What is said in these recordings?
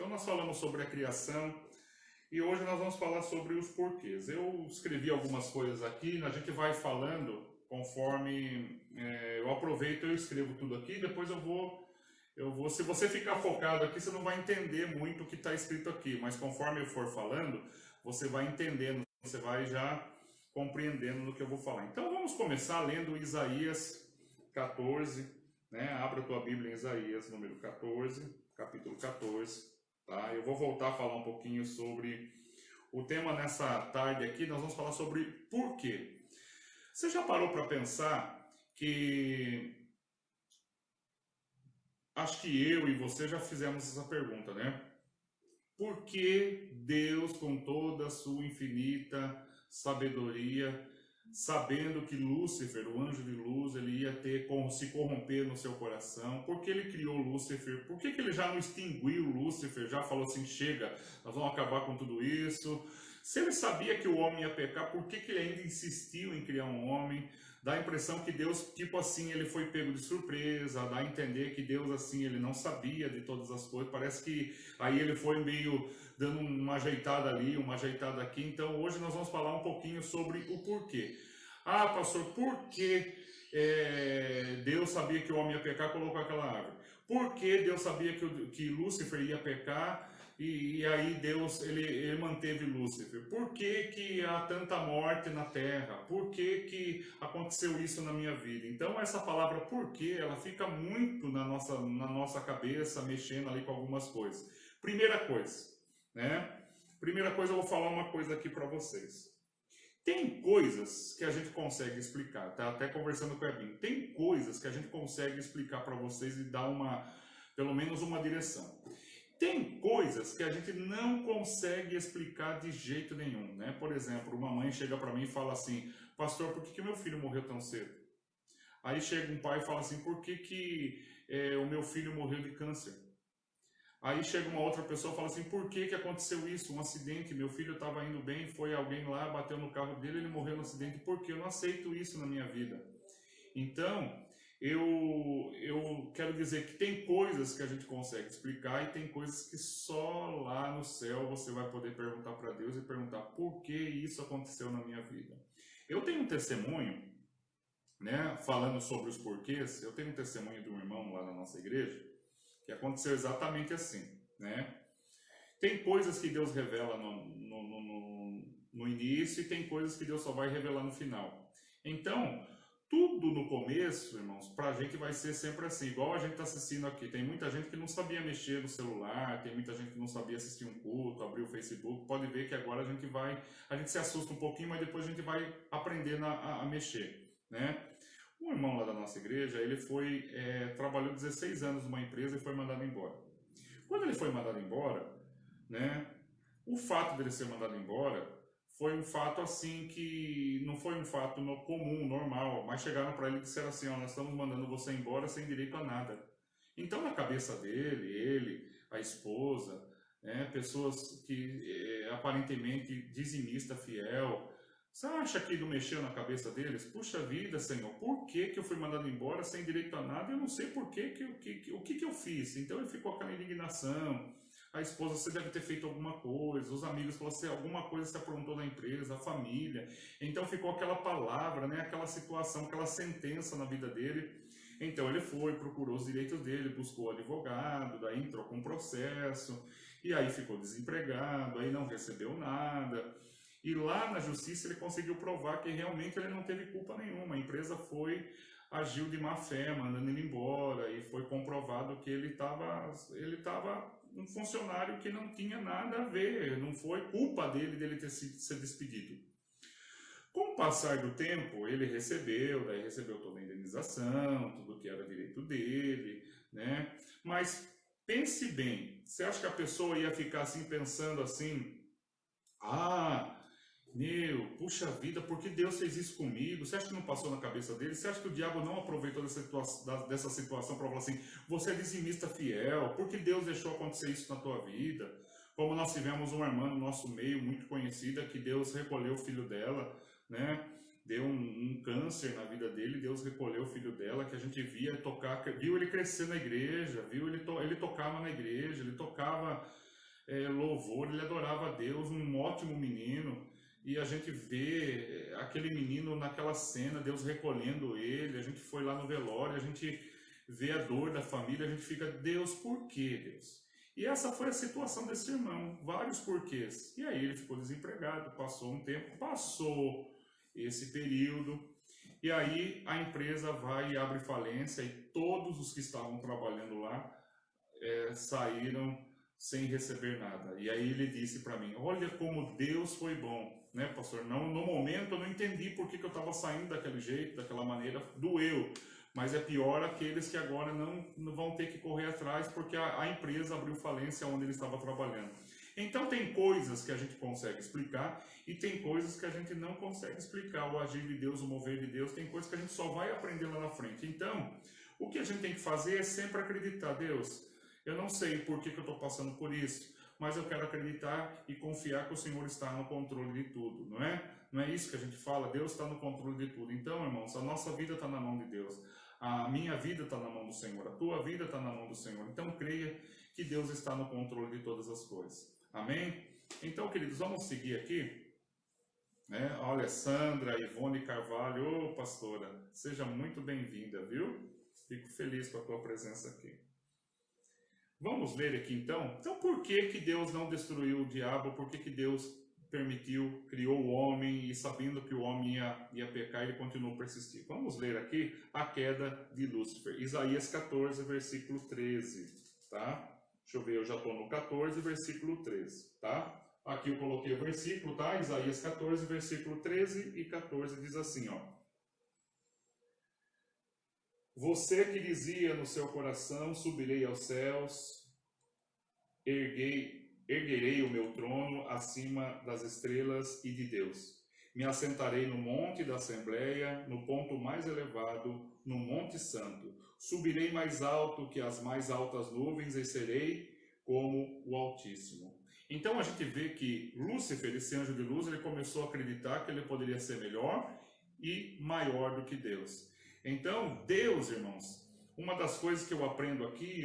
Então nós falamos sobre a criação e hoje nós vamos falar sobre os porquês. Eu escrevi algumas coisas aqui, a gente vai falando conforme eu aproveito, eu escrevo tudo aqui, depois se você ficar focado aqui, você não vai entender muito o que está escrito aqui, mas conforme eu for falando, você vai entendendo, você vai já compreendendo do que eu vou falar. Então vamos começar lendo Isaías 14, né? Abra a tua Bíblia em Isaías, número 14, capítulo 14, tá? Eu vou voltar a falar um pouquinho sobre o tema nessa tarde aqui, nós vamos falar sobre por quê. Você já parou para pensar que acho que eu e você já fizemos essa pergunta, né? Por que Deus, com toda a sua infinita sabedoria, sabendo que Lúcifer, o anjo de luz, ele ia se corromper no seu coração, por que ele criou Lúcifer? Por que ele já não extinguiu Lúcifer? Já falou assim, chega, nós vamos acabar com tudo isso. Se ele sabia que o homem ia pecar, por que ele ainda insistiu em criar um homem? Dá a impressão que Deus, tipo assim, ele foi pego de surpresa, dá a entender que Deus, assim, ele não sabia de todas as coisas. Parece que aí ele foi meio dando uma ajeitada ali, uma ajeitada aqui. Então hoje nós vamos falar um pouquinho sobre o porquê. Ah, pastor, por que Deus sabia que o homem ia pecar e colocou aquela árvore? Por que Deus sabia que Lúcifer ia pecar e aí Deus ele manteve Lúcifer? Por que há tanta morte na terra? Por que aconteceu isso na minha vida? Então essa palavra por quê, ela fica muito na nossa cabeça, mexendo ali com algumas coisas. Primeira coisa, né? Primeira coisa, eu vou falar uma coisa aqui para vocês. Tem coisas que a gente consegue explicar, tá? Até conversando com o Ebinho. Tem coisas que a gente consegue explicar para vocês e dar pelo menos uma direção. Tem coisas que a gente não consegue explicar de jeito nenhum, né? Por exemplo, uma mãe chega para mim e fala assim, pastor, por que meu filho morreu tão cedo? Aí chega um pai e fala assim, por que o meu filho morreu de câncer? Aí chega uma outra pessoa e fala assim, por que aconteceu isso? Um acidente, meu filho estava indo bem, foi alguém lá, bateu no carro dele, ele morreu no acidente, por que eu não aceito isso na minha vida? Então, eu quero dizer que tem coisas que a gente consegue explicar e tem coisas que só lá no céu você vai poder perguntar para Deus e perguntar por que isso aconteceu na minha vida. Eu tenho um testemunho, né, falando sobre os porquês, eu tenho um testemunho de um irmão lá na nossa igreja, que aconteceu exatamente assim, né? Tem coisas que Deus revela no início e tem coisas que Deus só vai revelar no final. Então, tudo no começo, irmãos, pra gente vai ser sempre assim, igual a gente está assistindo aqui. Tem muita gente que não sabia mexer no celular, tem muita gente que não sabia assistir um culto, abrir o Facebook. Pode ver que agora a gente se assusta um pouquinho, mas depois a gente vai aprendendo a mexer, né? Um irmão lá da nossa igreja, ele trabalhou 16 anos numa empresa e foi mandado embora. Quando ele foi mandado embora, né, o fato dele ser mandado embora foi um fato assim que não foi um fato comum, normal, mas chegaram para ele e disseram assim, ó, nós estamos mandando você embora sem direito a nada. Então na cabeça dele, ele, a esposa, né, pessoas que aparentemente dizimista fiel, você acha que não mexeu na cabeça deles? Puxa vida, Senhor, por que eu fui mandado embora sem direito a nada? Eu não sei por o que eu fiz. Então ele ficou aquela indignação. A esposa, você deve ter feito alguma coisa. Os amigos falaram assim, alguma coisa se aprontou na empresa, a família. Então ficou aquela palavra, né? Aquela situação, aquela sentença na vida dele. Então ele foi, procurou os direitos dele, buscou advogado, daí entrou com processo. E aí ficou desempregado, aí não recebeu nada. E lá na justiça ele conseguiu provar que realmente ele não teve culpa nenhuma. A empresa agiu de má fé, mandando ele embora, e foi comprovado que ele estava um funcionário que não tinha nada a ver, não foi culpa dele ter sido despedido. Com o passar do tempo, ele recebeu toda a indenização, tudo que era direito dele, né? Mas pense bem, você acha que a pessoa ia ficar assim pensando assim, puxa vida, por que Deus fez isso comigo? Você acha que não passou na cabeça dele? Você acha que o diabo não aproveitou dessa situação para falar assim, você é dizimista fiel, por que Deus deixou acontecer isso na tua vida? Como nós tivemos uma irmã no nosso meio, muito conhecida, que Deus recolheu o filho dela, né? Deu um câncer na vida dele, Deus recolheu o filho dela, que a gente viu ele crescer na igreja, ele tocava na igreja, ele tocava louvor, ele adorava a Deus, um ótimo menino. E a gente vê aquele menino naquela cena, Deus recolhendo ele, a gente foi lá no velório, a gente vê a dor da família, a gente fica, Deus, por que, Deus? E essa foi a situação desse irmão, vários porquês. E aí ele ficou desempregado, passou um tempo, passou esse período, e aí a empresa vai e abre falência, e todos os que estavam trabalhando lá saíram sem receber nada. E aí ele disse para mim, olha como Deus foi bom, né, pastor? Não, no momento eu não entendi por que eu estava saindo daquele jeito, daquela maneira, doeu. Mas é pior aqueles que agora não vão ter que correr atrás porque a empresa abriu falência onde ele estava trabalhando. Então tem coisas que a gente consegue explicar e tem coisas que a gente não consegue explicar. O agir de Deus, o mover de Deus, tem coisas que a gente só vai aprender lá na frente. Então, o que a gente tem que fazer é sempre acreditar. Deus, eu não sei por que eu estou passando por isso, mas eu quero acreditar e confiar que o Senhor está no controle de tudo, não é? Não é isso que a gente fala? Deus está no controle de tudo. Então, irmãos, a nossa vida está na mão de Deus. A minha vida está na mão do Senhor. A tua vida está na mão do Senhor. Então, creia que Deus está no controle de todas as coisas. Amém? Então, queridos, vamos seguir aqui. Né? Olha, Sandra, Ivone Carvalho, ô pastora, seja muito bem-vinda, viu? Fico feliz com a tua presença aqui. Vamos ler aqui então? Então por que Deus não destruiu o diabo? Por que Deus permitiu, criou o homem e sabendo que o homem ia pecar, ele continuou a persistir? Vamos ler aqui a queda de Lúcifer. Isaías 14, versículo 13, tá? Deixa eu ver, eu já estou no 14, versículo 13, tá? Aqui eu coloquei o versículo, tá? Isaías 14, versículo 13 e 14 diz assim, ó. Você que dizia no seu coração, subirei aos céus, erguerei o meu trono acima das estrelas e de Deus. Me assentarei no monte da Assembleia, no ponto mais elevado, no Monte Santo. Subirei mais alto que as mais altas nuvens e serei como o Altíssimo. Então a gente vê que Lúcifer, esse anjo de luz, ele começou a acreditar que ele poderia ser melhor e maior do que Deus. Então, Deus, irmãos, uma das coisas que eu aprendo aqui,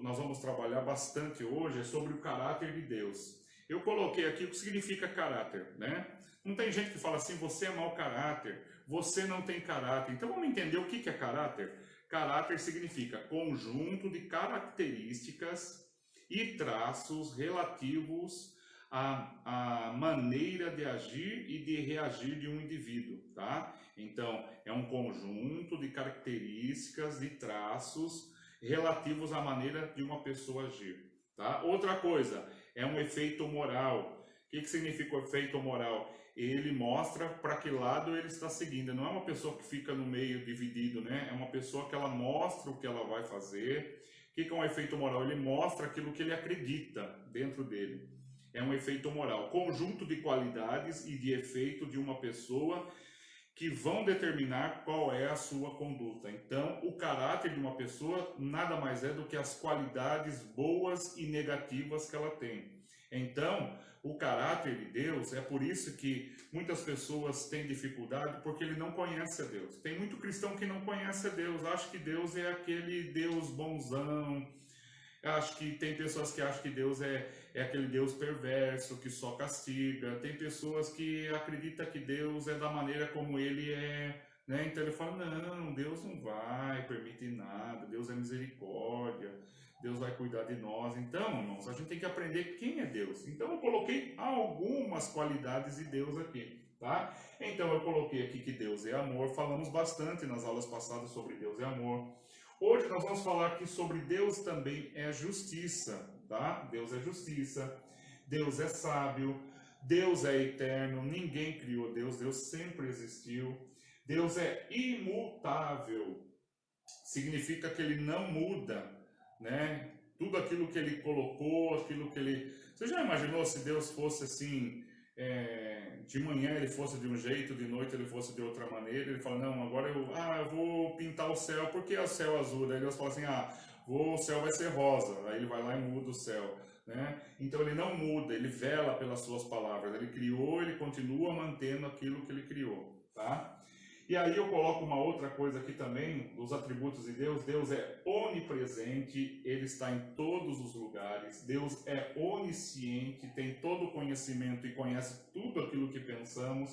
nós vamos trabalhar bastante hoje, é sobre o caráter de Deus. Eu coloquei aqui o que significa caráter, né? Não tem gente que fala assim, você é mau caráter, você não tem caráter. Então vamos entender o que é caráter? Caráter significa conjunto de características e traços relativos à maneira de agir e de reagir de um indivíduo, tá? Então, é um conjunto de características, de traços relativos à maneira de uma pessoa agir, tá? Outra coisa, é um efeito moral. O que significa o efeito moral? Ele mostra para que lado ele está seguindo. Não é uma pessoa que fica no meio dividido, né? É uma pessoa que ela mostra o que ela vai fazer. O que é um efeito moral? Ele mostra aquilo que ele acredita dentro dele. É um efeito moral. Conjunto de qualidades e de efeito de uma pessoa que vão determinar qual é a sua conduta. Então, o caráter de uma pessoa nada mais é do que as qualidades boas e negativas que ela tem. Então, o caráter de Deus, é por isso que muitas pessoas têm dificuldade, porque ele não conhece a Deus. Tem muito cristão que não conhece a Deus, acha que Deus é aquele Deus bonzão. Acho que tem pessoas que acham que Deus é aquele Deus perverso, que só castiga. Tem pessoas que acreditam que Deus é da maneira como ele é, né? Então ele fala, não, Deus não vai permitir nada, Deus é misericórdia, Deus vai cuidar de nós. Então, irmãos, a gente tem que aprender quem é Deus. Então eu coloquei algumas qualidades de Deus aqui, tá? Então eu coloquei aqui que Deus é amor. Falamos bastante nas aulas passadas sobre Deus é amor. Hoje nós vamos falar aqui sobre Deus também é justiça, tá? Deus é justiça, Deus é sábio, Deus é eterno, ninguém criou Deus, Deus sempre existiu. Deus é imutável, significa que ele não muda, né? Tudo aquilo que ele colocou, aquilo que ele... Você já imaginou se Deus fosse assim... de manhã ele fosse de um jeito, de noite ele fosse de outra maneira, ele fala, não, agora eu vou pintar o céu, por que é o céu azul? Daí Deus fala assim, o céu vai ser rosa, aí ele vai lá e muda o céu, né? Então ele não muda, ele vela pelas suas palavras, ele criou, ele continua mantendo aquilo que ele criou, tá? E aí eu coloco uma outra coisa aqui também, dos atributos de Deus. Deus é onipresente, Ele está em todos os lugares. Deus é onisciente, tem todo o conhecimento e conhece tudo aquilo que pensamos.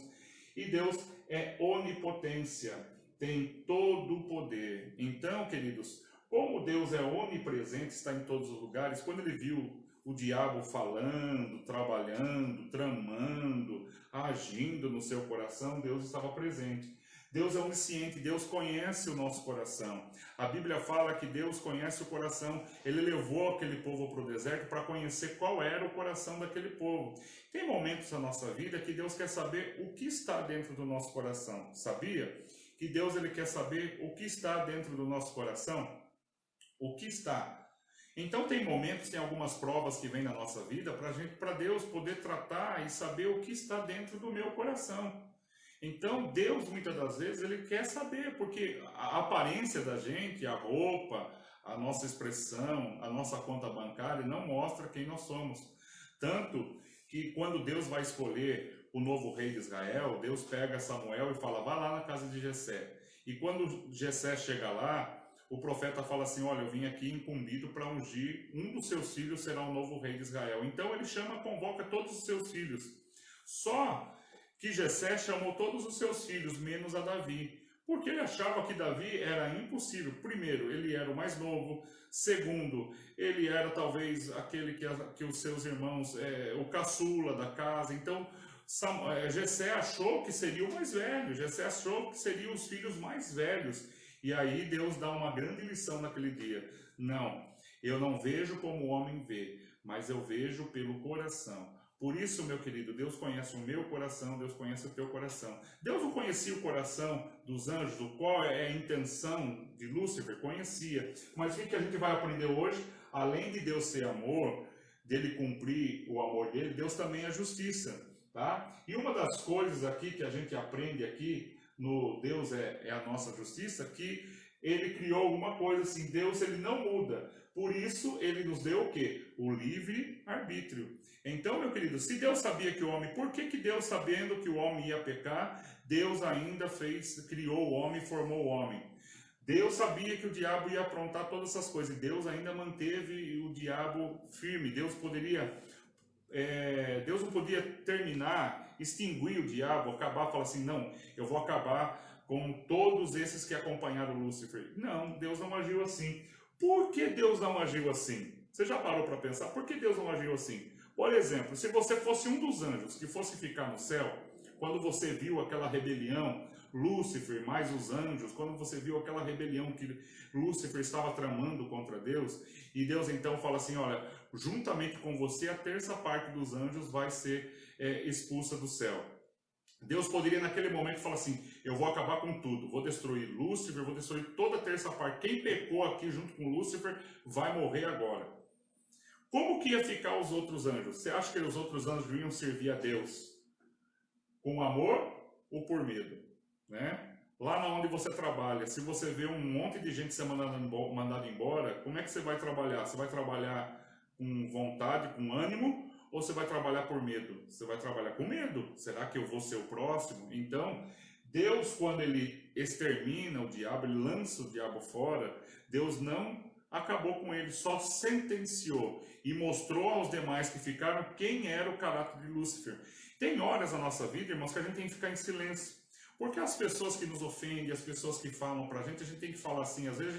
E Deus é onipotência, tem todo o poder. Então, queridos, como Deus é onipresente, está em todos os lugares, quando Ele viu o diabo falando, trabalhando, tramando, agindo no seu coração, Deus estava presente. Deus é onisciente, Deus conhece o nosso coração. A Bíblia fala que Deus conhece o coração. Ele levou aquele povo para o deserto para conhecer qual era o coração daquele povo. Tem momentos na nossa vida que Deus quer saber o que está dentro do nosso coração. Sabia? Que Deus ele quer saber o que está dentro do nosso coração? O que está? Então tem momentos, tem algumas provas que vêm na nossa vida para Deus poder tratar e saber o que está dentro do meu coração. Então, Deus, muitas das vezes, Ele quer saber, porque a aparência da gente, a roupa, a nossa expressão, a nossa conta bancária, não mostra quem nós somos. Tanto que quando Deus vai escolher o novo rei de Israel, Deus pega Samuel e fala, vá lá na casa de Jessé. E quando Jessé chega lá, o profeta fala assim, olha, eu vim aqui incumbido para ungir, um dos seus filhos será o novo rei de Israel. Então ele convoca todos os seus filhos. Só que Jessé chamou todos os seus filhos, menos a Davi, porque ele achava que Davi era impossível. Primeiro, ele era o mais novo. Segundo, ele era talvez aquele que os seus irmãos, o caçula da casa. Então, Jessé achou que seria o mais velho, Jessé achou que seriam os filhos mais velhos. E aí Deus dá uma grande lição naquele dia. Não, eu não vejo como o homem vê, mas eu vejo pelo coração. Por isso, meu querido, Deus conhece o meu coração, Deus conhece o teu coração. Deus não conhecia o coração dos anjos, do qual é a intenção de Lúcifer? Conhecia. Mas o que a gente vai aprender hoje? Além de Deus ser amor, dele cumprir o amor dele, Deus também é justiça, tá? E uma das coisas aqui que a gente aprende aqui, no Deus é a nossa justiça, que ele criou alguma coisa assim, Deus ele não muda. Por isso, ele nos deu o quê? O livre-arbítrio. Então, meu querido, se Deus sabia que o homem... Por que Deus, sabendo que o homem ia pecar, Deus ainda criou o homem e formou o homem? Deus sabia que o diabo ia aprontar todas essas coisas. E Deus ainda manteve o diabo firme. Deus não podia terminar, extinguir o diabo, acabar, falar assim, não, eu vou acabar com todos esses que acompanharam Lúcifer. Não, Deus não agiu assim. Por que Deus não agiu assim? Você já parou para pensar? Por que Deus não agiu assim? Por exemplo, se você fosse um dos anjos que fosse ficar no céu, quando você viu aquela rebelião, Lúcifer mais os anjos, quando você viu aquela rebelião que Lúcifer estava tramando contra Deus, e Deus então fala assim, olha, juntamente com você a terça parte dos anjos vai ser expulsa do céu. Deus poderia naquele momento falar assim, eu vou acabar com tudo, vou destruir Lúcifer, vou destruir toda a terça parte. Quem pecou aqui junto com Lúcifer vai morrer agora. Como que ia ficar os outros anjos? Você acha que os outros anjos iam servir a Deus com amor ou por medo? Né? Lá onde você trabalha, se você vê um monte de gente ser mandado embora, como é que você vai trabalhar? Você vai trabalhar com vontade, com ânimo, ou você vai trabalhar por medo? Você vai trabalhar com medo. Será que eu vou ser o próximo? Então, Deus, quando ele extermina o diabo, ele lança o diabo fora, Deus não acabou com ele, só sentenciou e mostrou aos demais que ficaram quem era o caráter de Lúcifer. Tem horas na nossa vida, irmãos, que a gente tem que ficar em silêncio. Porque as pessoas que nos ofendem, as pessoas que falam pra gente, a gente tem que falar assim, às vezes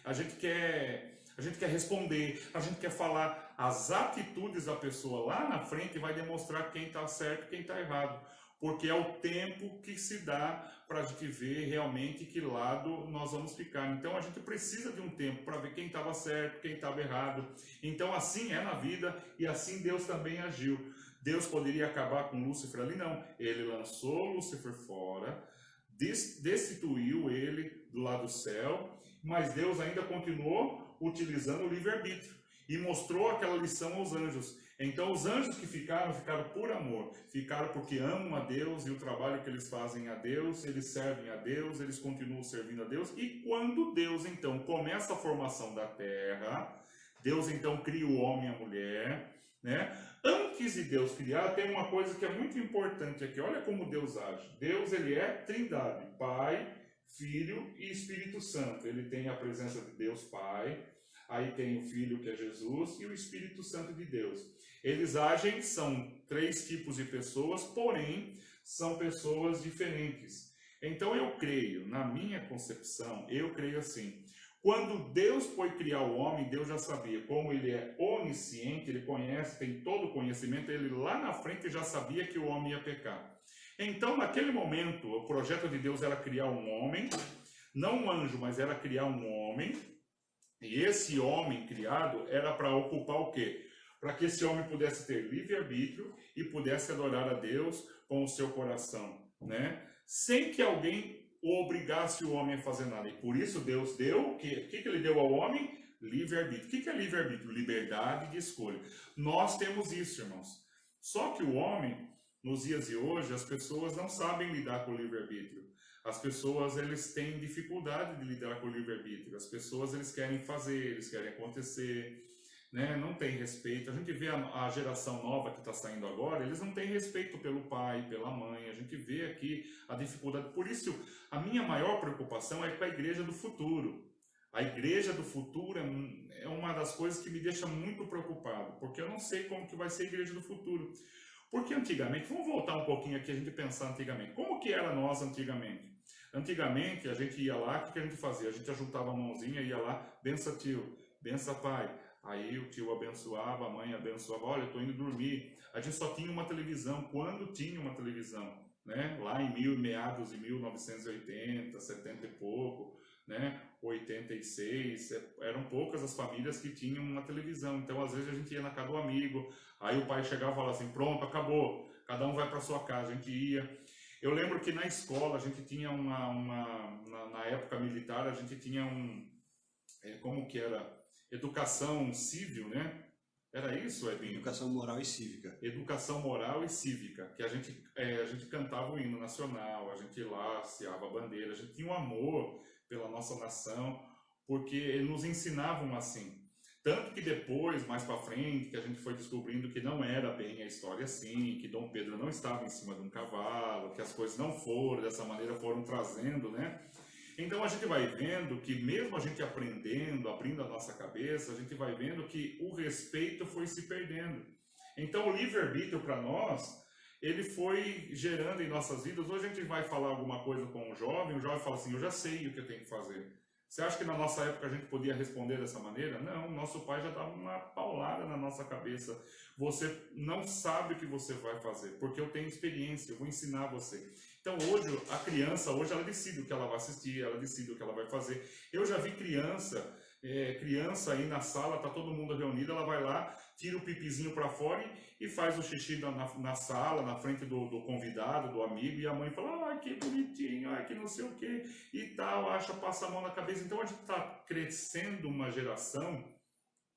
a gente quer responder, a gente quer falar. As atitudes da pessoa lá na frente vai demonstrar quem está certo e quem está errado. Porque é o tempo que se dá para a gente ver realmente que lado nós vamos ficar. Então a gente precisa de um tempo para ver quem estava certo, quem estava errado. Então assim é na vida e assim Deus também agiu. Deus poderia acabar com Lúcifer ali? Não. Ele lançou Lúcifer fora, destituiu ele do lado do céu, mas Deus ainda continuou utilizando o livre-arbítrio e mostrou aquela lição aos anjos. Então os anjos que ficaram por amor, ficaram porque amam a Deus e o trabalho que eles fazem a Deus, eles servem a Deus, eles continuam servindo a Deus. E quando Deus então começa a formação da terra, Deus então cria o homem e a mulher, né? Antes de Deus criar, tem uma coisa que é muito importante aqui. Olha como Deus age. Deus, ele é trindade, Pai, Filho e Espírito Santo. Ele tem a presença de Deus Pai, aí tem o Filho, que é Jesus, e o Espírito Santo de Deus. Eles agem, são 3 tipos de pessoas, porém, são pessoas diferentes. Então eu creio, na minha concepção, eu creio assim: quando Deus foi criar o homem, Deus já sabia. Como ele é onisciente, ele conhece, tem todo o conhecimento, ele lá na frente já sabia que o homem ia pecar. Então, naquele momento, o projeto de Deus era criar um homem, não um anjo, mas era criar um homem, e esse homem criado era para ocupar o quê? Para que esse homem pudesse ter livre-arbítrio e pudesse adorar a Deus com o seu coração, né? Sem que alguém o obrigasse o homem a fazer nada. E por isso Deus deu, o que ele deu ao homem? Livre-arbítrio. O que é livre-arbítrio? Liberdade de escolha. Nós temos isso, irmãos. Só que o homem, nos dias de hoje, as pessoas não sabem lidar com o livre-arbítrio. As pessoas, eles têm dificuldade de lidar com o livre-arbítrio. As pessoas, eles querem fazer, eles querem acontecer, né? Não tem respeito. A gente vê a geração nova que está saindo agora, eles não têm respeito pelo pai, pela mãe. A gente vê aqui a dificuldade. Por isso, a minha maior preocupação é com a igreja do futuro. A igreja do futuro é uma das coisas que me deixa muito preocupado, porque eu não sei como que vai ser a igreja do futuro. Porque antigamente, vamos voltar um pouquinho aqui, a gente pensar antigamente. Como que era nós antigamente? Antigamente, a gente ia lá, o que a gente fazia? A gente ajuntava a mãozinha, ia lá, bença tio, bença pai. Aí o tio abençoava, a mãe abençoava, olha, eu estou indo dormir. A gente só tinha uma televisão, quando tinha uma televisão, né? Lá em meados de 1980, 70 e pouco, né? 86, eram poucas as famílias que tinham uma televisão. Então, às vezes, a gente ia na casa do amigo, aí o pai chegava e falava assim, pronto, acabou, cada um vai para sua casa. A gente ia. Eu lembro que na escola, a gente tinha na época militar, a gente tinha como que era? Educação civil, né? Era isso, Edinho? Educação moral e cívica. Educação moral e cívica, que a gente cantava o hino nacional, a gente lá hasteava a bandeira, a gente tinha um amor pela nossa nação, porque nos ensinavam assim. Tanto que depois, mais para frente, que a gente foi descobrindo que não era bem a história assim, que Dom Pedro não estava em cima de um cavalo, que as coisas não foram dessa maneira, foram trazendo, né? Então a gente vai vendo que mesmo a gente aprendendo, abrindo a nossa cabeça, a gente vai vendo que o respeito foi se perdendo. Então o livre-arbítrio para nós, ele foi gerando em nossas vidas. Hoje a gente vai falar alguma coisa com o jovem fala assim, eu já sei o que eu tenho que fazer. Você acha que na nossa época a gente podia responder dessa maneira? Não, nosso pai já dava uma paulada na nossa cabeça. Você não sabe o que você vai fazer, porque eu tenho experiência, eu vou ensinar você. Então hoje, a criança, ela decide o que ela vai assistir, ela decide o que ela vai fazer. Eu já vi criança aí na sala, tá todo mundo reunido, ela vai lá, tira o pipizinho para fora e faz o xixi na sala, na frente do convidado, do amigo, e a mãe fala, ai que bonitinho, ai que não sei o que, e tal, passa a mão na cabeça. Então a gente está crescendo uma geração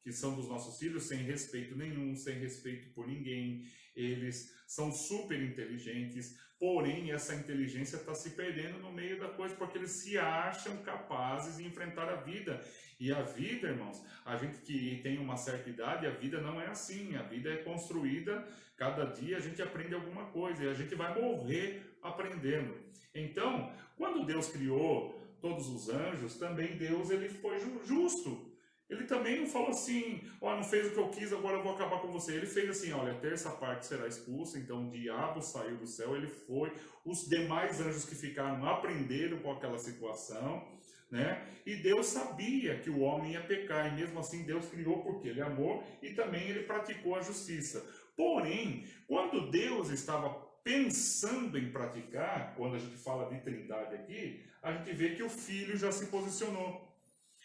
que são dos nossos filhos sem respeito nenhum, sem respeito por ninguém. Eles são super inteligentes, porém essa inteligência está se perdendo no meio da coisa, porque eles se acham capazes de enfrentar a vida. E a vida, irmãos, a gente que tem uma certa idade, a vida não é assim. A vida é construída, cada dia a gente aprende alguma coisa, e a gente vai morrer aprendendo. Então, quando Deus criou todos os anjos, também Deus ele foi justo. Ele também não falou assim, ó, não fez o que eu quis, agora eu vou acabar com você. Ele fez assim, olha, a terça parte será expulsa, então o diabo saiu do céu, ele foi. Os demais anjos que ficaram aprenderam com aquela situação, né? E Deus sabia que o homem ia pecar, e mesmo assim Deus criou porque ele amou e também ele praticou a justiça. Porém, quando Deus estava pensando em praticar, quando a gente fala de trindade aqui, a gente vê que o Filho já se posicionou.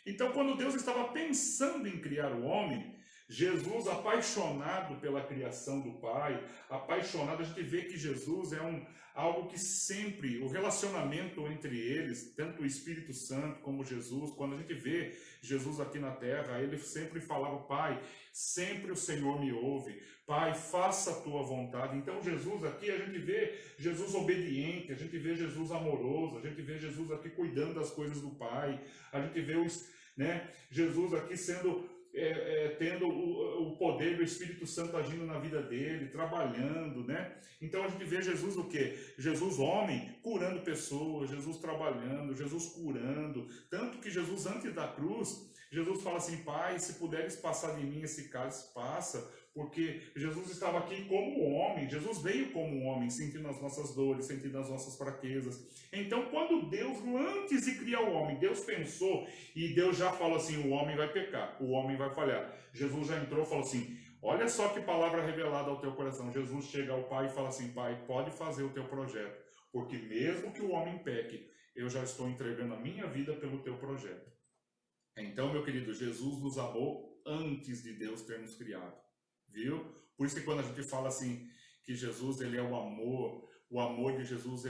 Então, quando Deus estava pensando em criar o homem, Jesus, apaixonado pela criação do Pai, apaixonado, a gente vê que Jesus é algo que sempre, o relacionamento entre eles, tanto o Espírito Santo como Jesus, quando a gente vê Jesus aqui na terra, ele sempre falava, Pai, sempre o Senhor me ouve, Pai, faça a tua vontade. Então Jesus aqui, a gente vê Jesus obediente, a gente vê Jesus amoroso, a gente vê Jesus aqui cuidando das coisas do Pai, a gente vê Jesus aqui sendo tendo o poder do Espírito Santo agindo na vida dele, trabalhando, né? Então a gente vê Jesus o quê? Jesus homem, curando pessoas, Jesus trabalhando, Jesus curando. Tanto que Jesus, antes da cruz, Jesus fala assim: Pai, se puderes passar de mim esse cálice, passa. Porque Jesus estava aqui como homem, Jesus veio como homem, sentindo as nossas dores, sentindo as nossas fraquezas. Então, quando Deus, antes de criar o homem, Deus pensou e Deus já falou assim: o homem vai pecar, o homem vai falhar. Jesus já entrou e falou assim: olha só que palavra revelada ao teu coração. Jesus chega ao Pai e fala assim: Pai, pode fazer o teu projeto, porque mesmo que o homem peque, eu já estou entregando a minha vida pelo teu projeto. Então, meu querido, Jesus nos amou antes de Deus ter nos criado. Viu? Por isso que quando a gente fala assim que Jesus ele é o amor de Jesus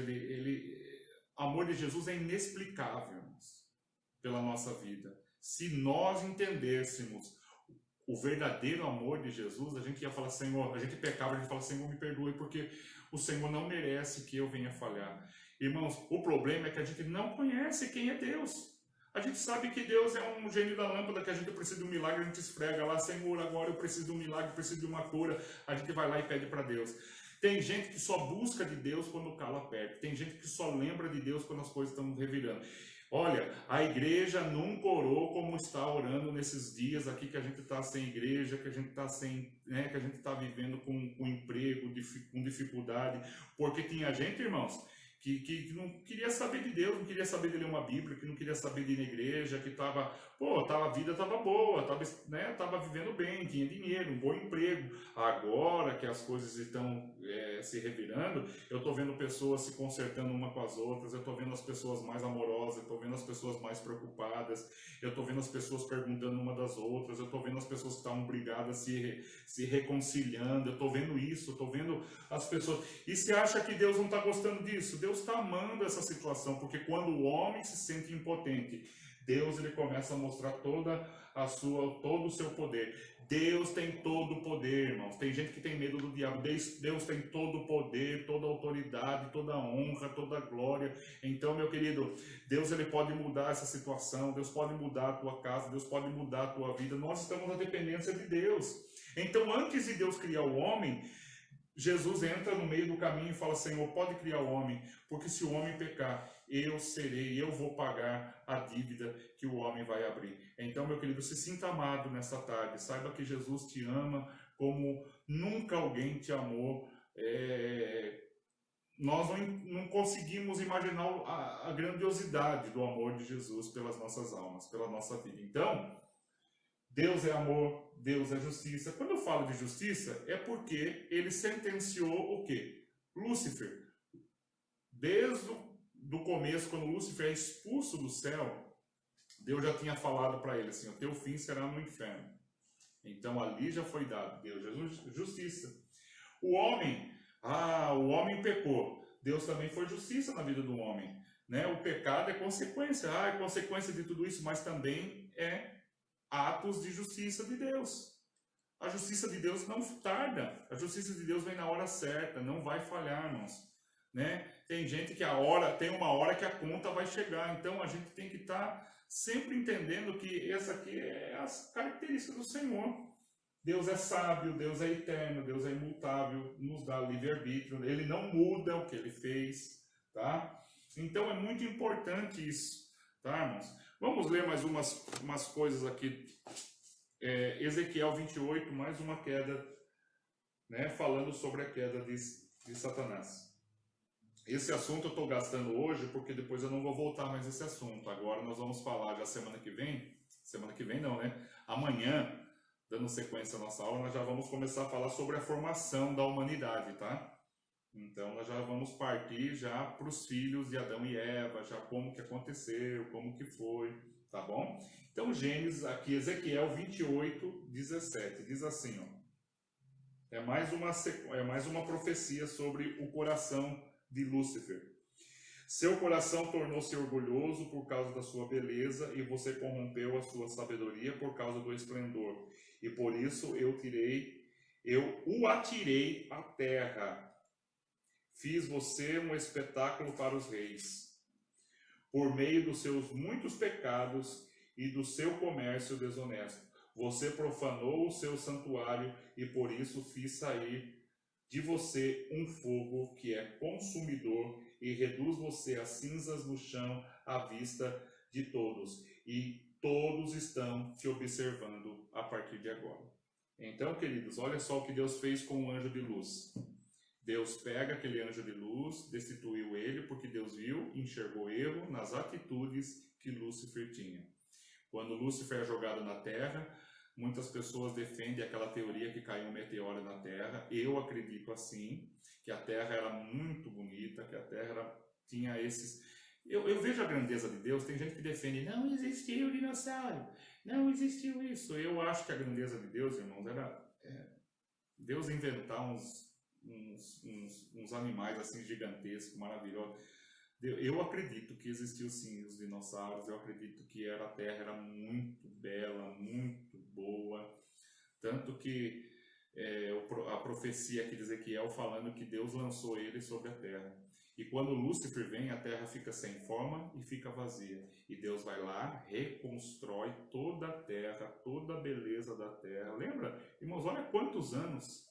amor de Jesus é inexplicável, irmãos, pela nossa vida. Se nós entendêssemos o verdadeiro amor de Jesus, a gente ia falar: Senhor, a gente pecava, a gente fala: Senhor, me perdoe, porque o Senhor não merece que eu venha falhar. Irmãos, o problema é que a gente não conhece quem é Deus. A gente sabe que Deus é um gênio da lâmpada, que a gente precisa de um milagre, a gente esfrega lá: Senhor, agora eu preciso de um milagre, preciso de uma cura. A gente vai lá e pede para Deus. Tem gente que só busca de Deus quando o calo aperta. Tem gente que só lembra de Deus quando as coisas estão revirando. Olha, a igreja nunca orou como está orando nesses dias aqui, que a gente está sem igreja, que a gente está sem, né, que a gente está vivendo com emprego, com dificuldade. Porque tinha gente, irmãos, que não queria saber de Deus, não queria saber de ler uma Bíblia, que não queria saber de ir na igreja, que a vida estava boa, tava vivendo bem, tinha dinheiro, um bom emprego. Agora que as coisas estão se revirando, eu estou vendo pessoas se consertando uma com as outras, eu estou vendo as pessoas mais amorosas, eu estou vendo as pessoas mais preocupadas, eu estou vendo as pessoas perguntando uma das outras, eu estou vendo as pessoas que estavam brigadas se reconciliando, eu estou vendo isso, eu estou vendo as pessoas. E se acha que Deus não está gostando disso? Deus está amando essa situação, porque quando o homem se sente impotente, Deus ele começa a mostrar todo o seu poder. Deus tem todo o poder, irmãos. Tem gente que tem medo do diabo. Deus tem todo o poder, toda a autoridade, toda a honra, toda a glória. Então, meu querido, Deus ele pode mudar essa situação, Deus pode mudar a tua casa, Deus pode mudar a tua vida. Nós estamos na dependência de Deus. Então, antes de Deus criar o homem, Jesus entra no meio do caminho e fala: Senhor, pode criar o homem, porque se o homem pecar, eu vou pagar a dívida que o homem vai abrir. Então, meu querido, se sinta amado nessa tarde, saiba que Jesus te ama como nunca alguém te amou. Nós não conseguimos imaginar a grandiosidade do amor de Jesus pelas nossas almas, pela nossa vida. Então, Deus é amor, Deus é justiça. Quando eu falo de justiça, é porque ele sentenciou o quê? Lúcifer. Desde o começo, quando Lúcifer é expulso do céu, Deus já tinha falado para ele assim: o teu fim será no inferno. Então ali já foi dado, Deus é justiça. O homem pecou. Deus também foi justiça na vida do homem. Né? O pecado é consequência. É consequência de tudo isso, mas também é atos de justiça de Deus. A justiça de Deus não tarda. A justiça de Deus vem na hora certa, não vai falhar, irmãos. Né? Tem gente que tem uma hora que a conta vai chegar. Então a gente tem que estar sempre entendendo que essa aqui é as características do Senhor. Deus é sábio, Deus é eterno, Deus é imutável, nos dá livre-arbítrio, ele não muda o que ele fez, tá? Então é muito importante isso, tá, irmãos? Vamos ler mais umas coisas aqui. Ezequiel 28, mais uma queda, né, falando sobre a queda de Satanás. Esse assunto eu estou gastando hoje, porque depois eu não vou voltar mais a esse assunto. Agora nós vamos falar já semana que vem não, né? Amanhã, dando sequência à nossa aula, nós já vamos começar a falar sobre a formação da humanidade, tá? Então nós já vamos partir já para os filhos de Adão e Eva, já como que aconteceu, como que foi, tá bom? Então Gênesis, aqui Ezequiel 28, 17, diz assim, ó. É mais uma profecia sobre o coração de Lúcifer. Seu coração tornou-se orgulhoso por causa da sua beleza e você corrompeu a sua sabedoria por causa do esplendor. E por isso eu o atirei à terra. Fiz você um espetáculo para os reis. Por meio dos seus muitos pecados e do seu comércio desonesto, Você profanou o seu santuário e por isso fiz sair de você um fogo que é consumidor e reduz você a cinzas no chão à vista de todos. E todos estão te observando a partir de agora. Então, queridos, olha só o que Deus fez com o anjo de luz. Deus pega aquele anjo de luz, destituiu ele, porque Deus viu e enxergou erro nas atitudes que Lúcifer tinha. Quando Lúcifer é jogado na terra, muitas pessoas defendem aquela teoria que caiu um meteoro na terra. Eu acredito assim, que a terra era muito bonita, que a terra tinha esses... Eu vejo a grandeza de Deus, tem gente que defende, não existiu dinossauro, não existiu isso. Eu acho que a grandeza de Deus, irmãos, era Deus inventar uns animais assim gigantescos, maravilhosos. Eu acredito que existiu sim os dinossauros, eu acredito que a Terra era muito bela, muito boa, tanto que a profecia aqui de Ezequiel falando que Deus lançou ele sobre a Terra. E quando Lúcifer vem, a Terra fica sem forma e fica vazia. E Deus vai lá, reconstrói toda a Terra, toda a beleza da Terra. Lembra? Irmãos, olha quantos anos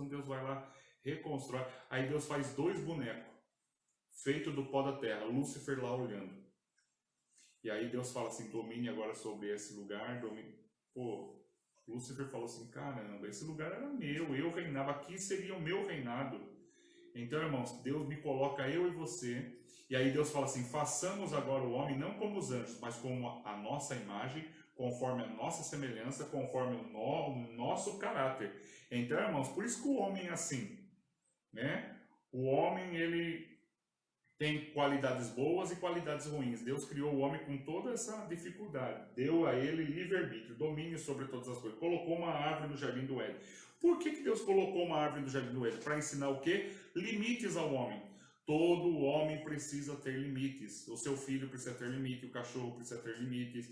Deus vai lá, reconstrói. Aí Deus faz 2 bonecos, feitos do pó da terra, Lúcifer lá olhando. E aí Deus fala assim, domine agora sobre esse lugar, Pô, Lúcifer falou assim, caramba, esse lugar era meu, eu reinava, aqui seria o meu reinado. Então, irmãos, Deus me coloca eu e você, e aí Deus fala assim, façamos agora o homem, não como os anjos, mas como a nossa imagem, conforme a nossa semelhança, conforme o nosso caráter. Então, irmãos, por isso que o homem é assim, né? O homem, ele tem qualidades boas e qualidades ruins. Deus criou o homem com toda essa dificuldade. Deu a ele livre-arbítrio, domínio sobre todas as coisas. Colocou uma árvore no jardim do Éden. Por que Deus colocou uma árvore no jardim do Éden? Para ensinar o quê? Limites ao homem. Todo homem precisa ter limites. O seu filho precisa ter limite, o cachorro precisa ter limites.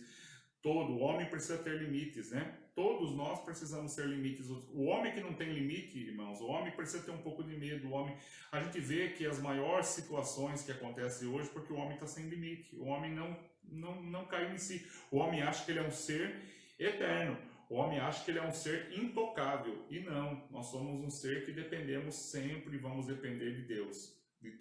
Todo homem precisa ter limites, né? Todos nós precisamos ter limites. O homem que não tem limite, irmãos, o homem precisa ter um pouco de medo. O homem, a gente vê que as maiores situações que acontecem hoje porque o homem está sem limite. O homem não caiu em si. O homem acha que ele é um ser eterno. O homem acha que ele é um ser intocável. E não, nós somos um ser que dependemos sempre, vamos depender de Deus, de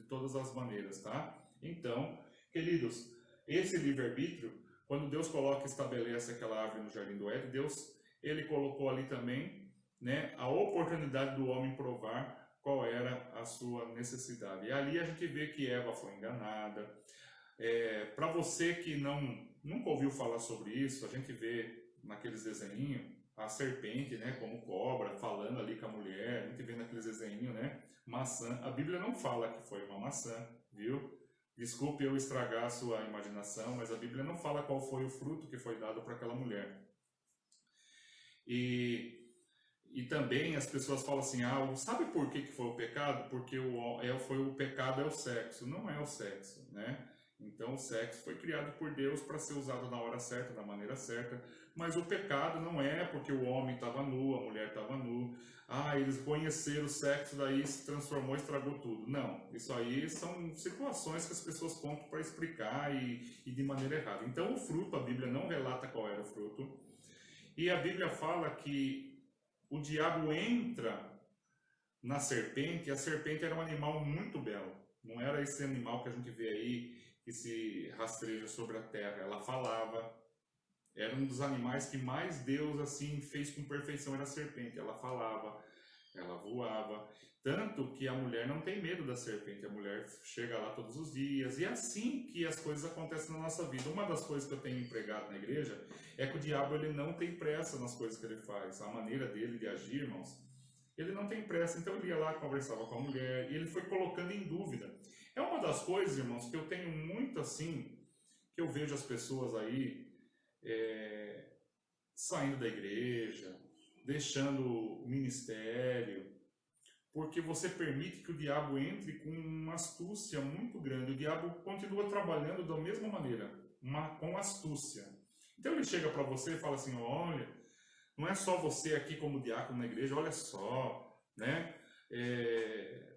todas as maneiras, tá? Então, queridos, esse livre-arbítrio, quando Deus coloca e estabelece aquela árvore no jardim do Éden, Deus, ele colocou ali também, né, a oportunidade do homem provar qual era a sua necessidade. E ali a gente vê que Eva foi enganada. Para você que nunca ouviu falar sobre isso, a gente vê naqueles desenhinhos a serpente, né, como cobra, falando ali com a mulher. A gente vê naqueles desenhinhos, né, maçã. A Bíblia não fala que foi uma maçã, viu? Desculpe eu estragar a sua imaginação, mas a Bíblia não fala qual foi o fruto que foi dado para aquela mulher. E também as pessoas falam assim, sabe por que foi o pecado? Porque o pecado é o sexo. Não é o sexo, né? Então o sexo foi criado por Deus para ser usado na hora certa, da maneira certa. Mas o pecado não é porque o homem estava nu, a mulher estava nu. Eles conheceram o sexo, daí se transformou, estragou tudo. Não, isso aí são situações que as pessoas contam para explicar e de maneira errada. Então o fruto, a Bíblia não relata qual era o fruto. E a Bíblia fala que o diabo entra na serpente, e a serpente era um animal muito belo. Não era esse animal que a gente vê aí, que se rastreja sobre a terra. Ela falava. Era um dos animais que mais Deus assim fez com perfeição, era a serpente. Ela falava, ela voava. Tanto que a mulher não tem medo da serpente. A mulher chega lá todos os dias. E é assim que as coisas acontecem na nossa vida. Uma das coisas que eu tenho empregado na igreja é que o diabo ele não tem pressa nas coisas que ele faz. A maneira dele de agir, irmãos, ele não tem pressa. Então ele ia lá, conversava com a mulher e ele foi colocando em dúvida. É uma das coisas, irmãos, que eu tenho muito assim, que eu vejo as pessoas aí saindo da igreja, deixando o ministério, porque você permite que o diabo entre com uma astúcia muito grande. O diabo continua trabalhando da mesma maneira, com astúcia. Então ele chega para você e fala assim, olha, não é só você aqui como diácono na igreja, olha só, né?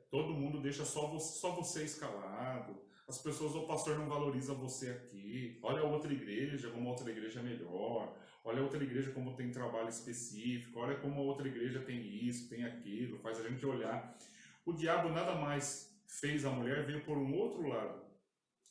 Todo mundo deixa só você escalado. As pessoas, o pastor não valoriza você aqui. Olha a outra igreja, como a outra igreja é melhor. Olha a outra igreja como tem trabalho específico. Olha como a outra igreja tem isso, tem aquilo. Faz a gente olhar. O diabo nada mais fez a mulher, veio por um outro lado.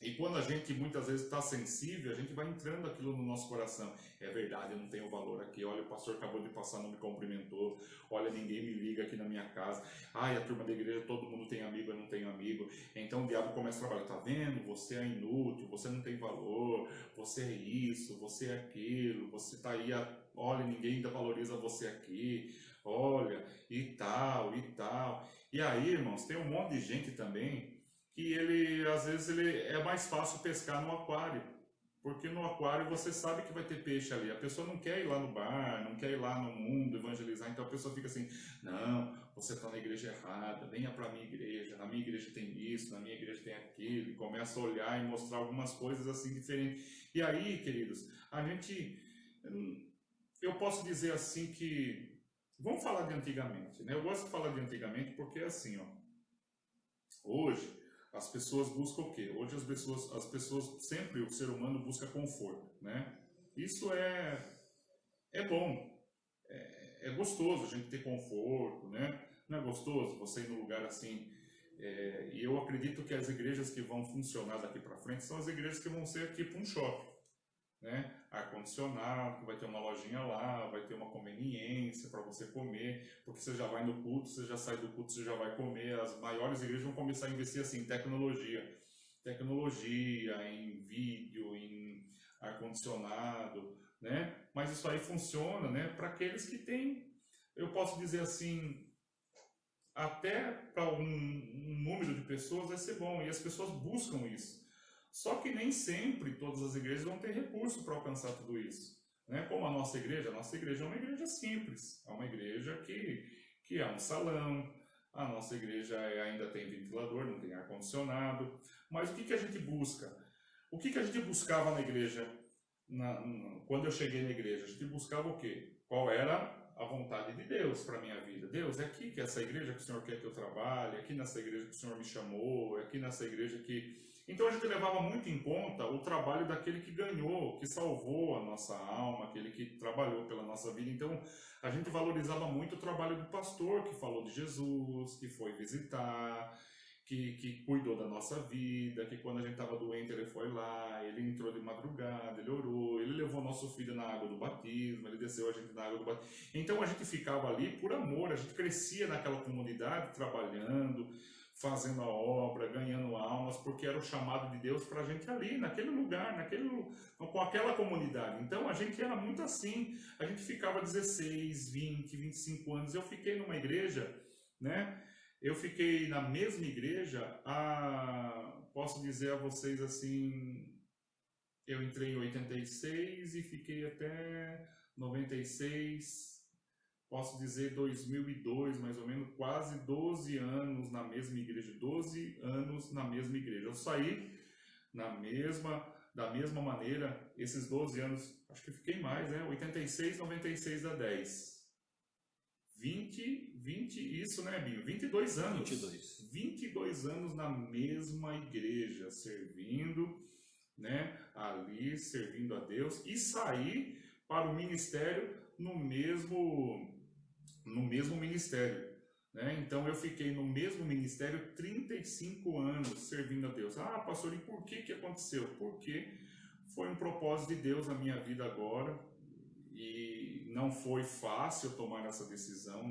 E quando a gente muitas vezes está sensível, a gente vai entrando aquilo no nosso coração. É verdade, eu não tenho valor aqui. Olha, o pastor acabou de passar, não me cumprimentou. Olha, ninguém me liga aqui na minha casa. Ai, a turma da igreja, todo mundo tem amigo, eu não tenho amigo. Então o diabo começa a trabalhar. Tá vendo? Você é inútil, você não tem valor, você é isso, você é aquilo, você está aí, olha, ninguém ainda valoriza você aqui. Olha, e tal, e tal. E aí, irmãos, tem um monte de gente também que às vezes, é mais fácil pescar no aquário. Porque no aquário você sabe que vai ter peixe ali. A pessoa não quer ir lá no bar, não quer ir lá no mundo evangelizar. Então a pessoa fica assim, não, você está na igreja errada, venha para a minha igreja. Na minha igreja tem isso, na minha igreja tem aquilo. E começa a olhar e mostrar algumas coisas assim diferentes. E aí, queridos, a gente... Eu posso dizer assim que... Vamos falar de antigamente, né? Eu gosto de falar de antigamente porque é assim, ó. Hoje, as pessoas buscam o quê? Hoje as pessoas sempre, o ser humano busca conforto, né? Isso é bom, é gostoso a gente ter conforto, né? Não é gostoso você ir num lugar assim? E eu acredito que as igrejas que vão funcionar daqui para frente são as igrejas que vão ser tipo um shopping, né? Ar-condicionado, vai ter uma lojinha lá, vai ter uma conveniência para você comer, porque você já vai no culto, você já sai do culto, você já vai comer. As maiores igrejas vão começar a investir assim, em tecnologia, em vídeo, em ar-condicionado, né? Mas isso aí funciona, né? Para aqueles que têm, eu posso dizer assim, até para um número de pessoas vai ser bom, e as pessoas buscam isso. Só que nem sempre todas as igrejas vão ter recurso para alcançar tudo isso. Né? Como a nossa igreja é uma igreja simples, é uma igreja que é um salão, a nossa igreja ainda tem ventilador, não tem ar-condicionado, mas o que a gente busca? O que a gente buscava na igreja, quando eu cheguei na igreja? A gente buscava o quê? Qual era a vontade de Deus para a minha vida? Deus, é aqui que essa igreja que o Senhor quer que eu trabalhe, é aqui nessa igreja que o Senhor me chamou, é aqui nessa igreja que... Então a gente levava muito em conta o trabalho daquele que ganhou, que salvou a nossa alma, aquele que trabalhou pela nossa vida. Então a gente valorizava muito o trabalho do pastor, que falou de Jesus, que foi visitar, que cuidou da nossa vida, que quando a gente estava doente ele foi lá, ele entrou de madrugada, ele orou, ele levou nosso filho na água do batismo, ele desceu a gente na água do batismo. Então a gente ficava ali por amor, a gente crescia naquela comunidade, trabalhando, fazendo a obra, ganhando almas, porque era o chamado de Deus para a gente ali, naquele lugar, com aquela comunidade. Então a gente era muito assim, a gente ficava 16, 20, 25 anos. Eu fiquei numa igreja, né? Eu fiquei na mesma igreja, posso dizer a vocês assim, eu entrei em 86 e fiquei até 96, posso dizer 2002, mais ou menos, quase 12 anos na mesma igreja, 12 anos na mesma igreja. Eu saí da mesma maneira, esses 12 anos, acho que fiquei mais, né? 86, 96 a 10. 20, isso, né, Binho? 22 anos. 22 anos na mesma igreja, servindo, né? Ali, servindo a Deus, e saí para o ministério no mesmo ministério, né? Então eu fiquei no mesmo ministério 35 anos servindo a Deus. Ah, pastor, e por que aconteceu? Porque foi um propósito de Deus na minha vida agora, e não foi fácil tomar essa decisão,